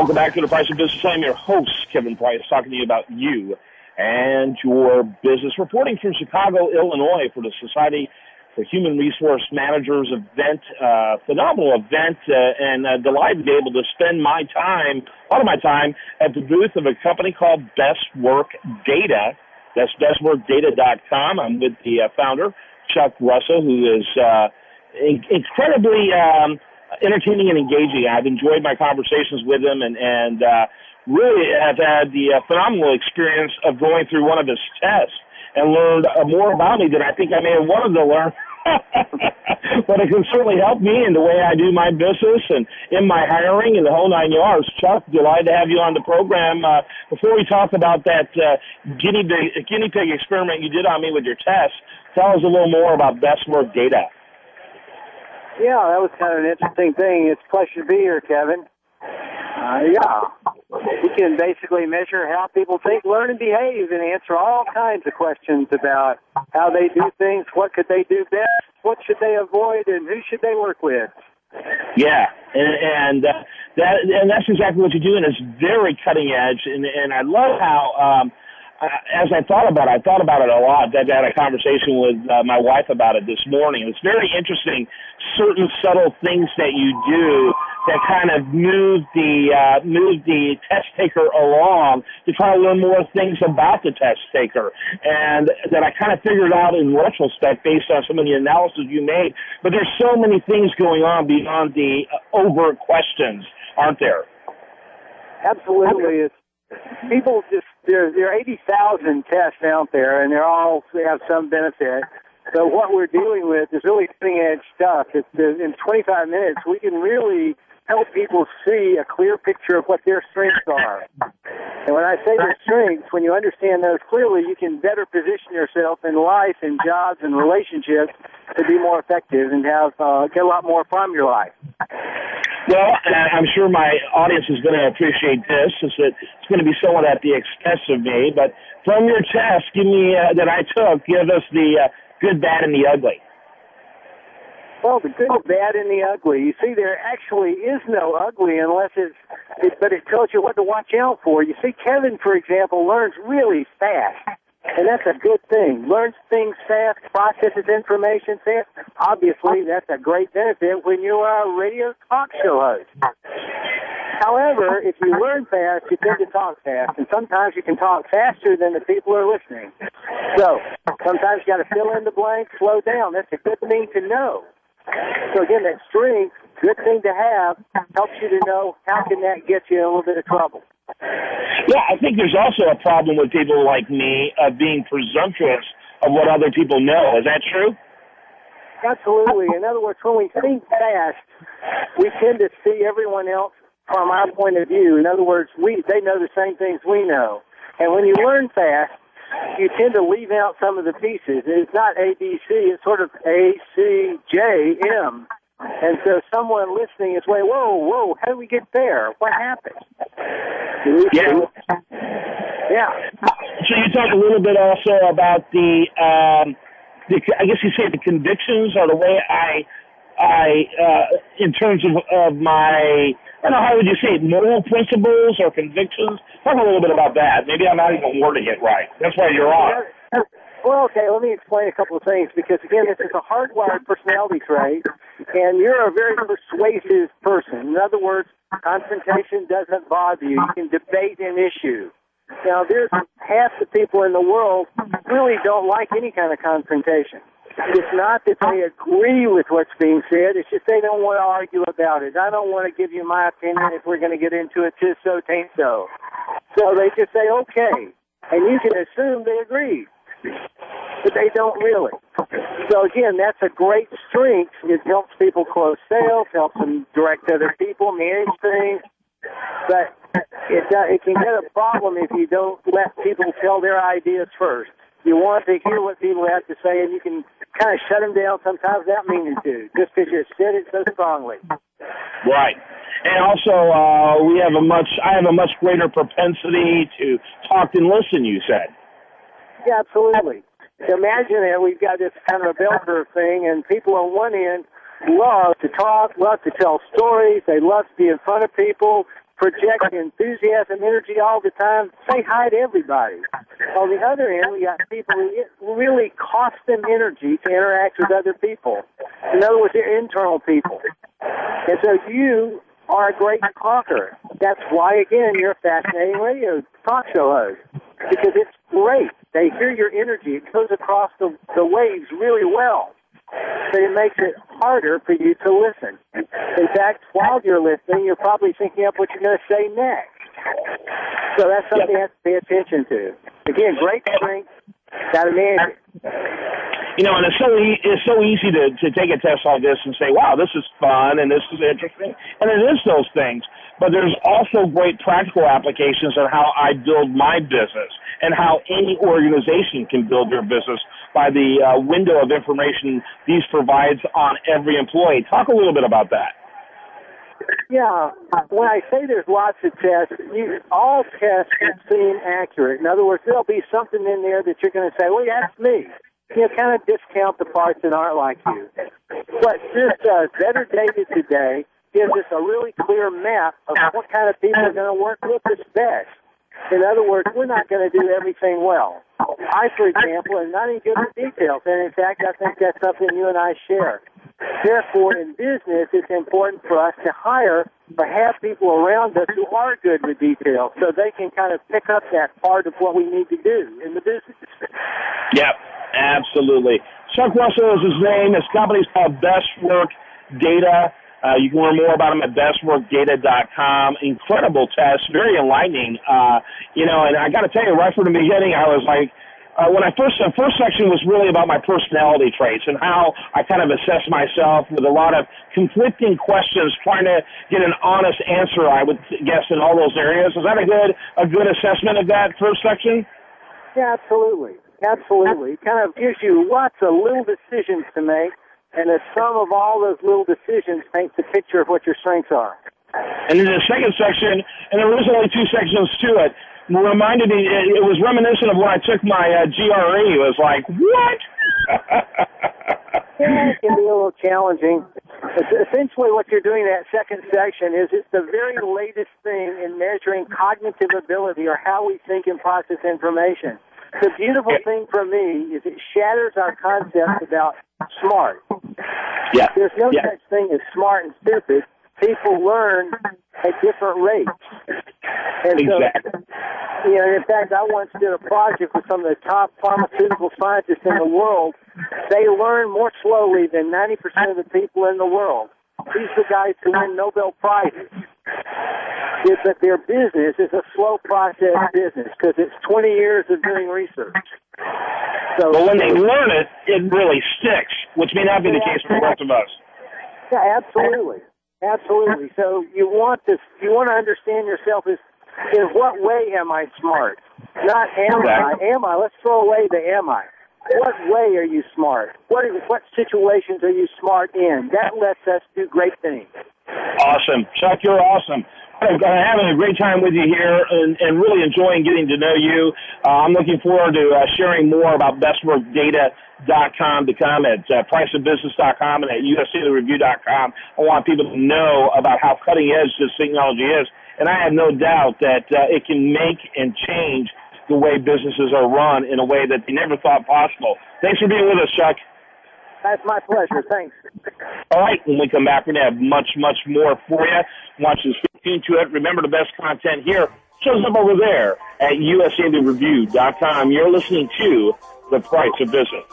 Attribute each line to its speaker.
Speaker 1: Welcome back to The Price of Business. I'm your host, Kevin Price, talking to you about you and your business. Reporting from Chicago, Illinois for the Society for Human Resource Managers event, phenomenal event, and delighted to be able to spend my time, a lot of my time, at the booth of a company called Best Work Data. That's bestworkdata.com. I'm with the founder, Chuck Russell, who is incredibly entertaining and engaging. I've enjoyed my conversations with him and really have had the phenomenal experience of going through one of his tests and learned more about me than I think I may have wanted to learn. But it can certainly help me in the way I do my business and in my hiring and the whole 9 yards. Chuck, delighted to have you on the program. Before we talk about that guinea pig experiment you did on me with your test, tell us a little more about Best Work Data.
Speaker 2: Yeah, that was kind of an interesting thing. It's a pleasure to be here, Kevin. We can basically measure how people think, learn, and behave and answer all kinds of questions about how they do things, what could they do best, what should they avoid, and who should they work with. Yeah,
Speaker 1: and that's exactly what you're doing. It's very cutting edge, and I love how as I thought about it a lot. I had a conversation with my wife about it this morning. It's very interesting, certain subtle things that you do that kind of move the test taker along to try to learn more things about the test taker. And that I kind of figured out in retrospect based on some of the analysis you made. But there's so many things going on beyond the overt questions, aren't there?
Speaker 2: Absolutely. People there are 80,000 tests out there, and they have some benefit. So what we're dealing with is really cutting-edge stuff. In 25 minutes, we can really help people see a clear picture of what their strengths are. And when I say their strengths, when you understand those clearly, you can better position yourself in life and jobs and relationships to be more effective and get a lot more from your life.
Speaker 1: Well, I'm sure my audience is going to appreciate this, since it's going to be somewhat at the expense of me. But from your test, give us the good, bad, and the ugly.
Speaker 2: Well, the good, the bad, and the ugly. You see, there actually is no ugly unless but it tells you what to watch out for. You see, Kevin, for example, learns really fast. And that's a good thing. Learns things fast, processes information fast. Obviously, that's a great benefit when you are a radio talk show host. However, if you learn fast, you tend to talk fast. And sometimes you can talk faster than the people who are listening. So sometimes you got to fill in the blanks, slow down. That's a good thing to know. So again, that strength, good thing to have, helps you to know how can that get you in a little bit of trouble.
Speaker 1: Yeah, I think there's also a problem with people like me of being presumptuous of what other people know. Is that true?
Speaker 2: Absolutely. In other words, when we think fast, we tend to see everyone else from our point of view. In other words, they know the same things we know. And when you learn fast, you tend to leave out some of the pieces. It's not A, B, C. It's sort of A, C, J, M. And so someone listening is saying, whoa, how do we get there? What happened?
Speaker 1: Yeah. So you talk a little bit also about the I guess you say the convictions or the way I in terms of my, I don't know, how would you say it, moral principles or convictions? Talk a little bit about that. Maybe I'm not even wording it right. That's why you're on.
Speaker 2: Well, okay, let me explain a couple of things, because, again, this is a hardwired personality trait, and you're a very persuasive person. In other words, confrontation doesn't bother you. You can debate an issue. Now, there's half the people in the world really don't like any kind of confrontation. It's not that they agree with what's being said. It's just they don't want to argue about it. I don't want to give you my opinion if we're going to get into it. 'Tis so, 'tain't so. So they just say, okay, and you can assume they agree. But they don't really. So, again, that's a great strength. It helps people close sales, helps them direct other people, manage things. But it can get a problem if you don't let people tell their ideas first. You want to hear what people have to say, and you can kind of shut them down sometimes without meaning to, just because you said it so strongly.
Speaker 1: Right. And also, I have a much greater propensity to talk than listen, you said.
Speaker 2: Yeah, absolutely. Imagine that we've got this kind of a bell curve thing, and people on one end love to talk, love to tell stories, they love to be in front of people, project enthusiasm, energy all the time, say hi to everybody. On the other end, we got people who it really costs them energy to interact with other people. In other words, they're internal people. And so you are a great talker. That's why, again, you're a fascinating radio talk show host, because it's great. They hear your energy. It goes across the waves really well. But it makes it harder for you to listen. In fact, while you're listening, you're probably thinking up what you're going to say next. So that's something you have to pay attention to. Again, great strength, got to manage it.
Speaker 1: You know, and it's so easy to take a test like this and say, wow, this is fun and this is interesting. And it is those things. But there's also great practical applications on how I build my business and how any organization can build their business by the window of information these provides on every employee. Talk a little bit about that.
Speaker 2: Yeah, when I say there's lots of tests, all tests seem accurate. In other words, there'll be something in there that you're going to say, well, that's me. You know, kind of discount the parts that aren't like you. What this does, Better Data Today, gives us a really clear map of what kind of people are going to work with us best. In other words, we're not going to do everything well. I, for example, am not any good with details, and in fact, I think that's something you and I share. Therefore, in business, it's important for us to hire or have people around us who are good with details so they can kind of pick up that part of what we need to do in the business.
Speaker 1: Yep, absolutely. Chuck Russell is his name. His company's called Best Work Data. You can learn more about them at bestworkdata.com. Incredible test, very enlightening. You know, and I got to tell you, right from the beginning, I was like, when the first section was really about my personality traits and how I kind of assess myself with a lot of conflicting questions, trying to get an honest answer, I would guess, in all those areas. Is that a good assessment of that first section?
Speaker 2: Yeah, absolutely. Absolutely. It kind of gives you lots of little decisions to make, and the sum of all those little decisions paints a picture of what your strengths are.
Speaker 1: And then the second section, and there was only two sections to it, reminded me, it was reminiscent of when I took my GRE. It was like, what?
Speaker 2: Yeah, it can be a little challenging. Essentially what you're doing in that second section is it's the very latest thing in measuring cognitive ability or how we think and process information. The beautiful thing for me is it shatters our concept about smart.
Speaker 1: Yeah.
Speaker 2: There's no such thing as smart and stupid. People learn at different rates. And
Speaker 1: exactly.
Speaker 2: So, you know, in fact, I once did a project with some of the top pharmaceutical scientists in the world. They learn more slowly than 90% of the people in the world. These are the guys who win Nobel Prizes. But their business is a slow process business because it's 20 years of doing research. So,
Speaker 1: but when they learn it, it really sticks, which may not be the case for the rest of us.
Speaker 2: Yeah, absolutely. Absolutely. So you want to understand yourself as, in what way am I smart? Not am I. Am I? Let's throw away the am I. What way are you smart? What situations are you smart in? That lets us do great things.
Speaker 1: Awesome. Chuck, you're awesome. I'm having a great time with you here and really enjoying getting to know you. I'm looking forward to sharing more about bestworkdata.com to come at priceofbusiness.com and at usdatareview.com. I want people to know about how cutting edge this technology is. And I have no doubt that it can make and change the way businesses are run in a way that they never thought possible. Thanks for being with us, Chuck.
Speaker 2: That's my pleasure. Thanks.
Speaker 1: All right. When we come back, we're going to have much, much more for you. Watch this 15 to it. Remember, the best content here shows up over there at usdatareview.com. You're listening to The Price of Business.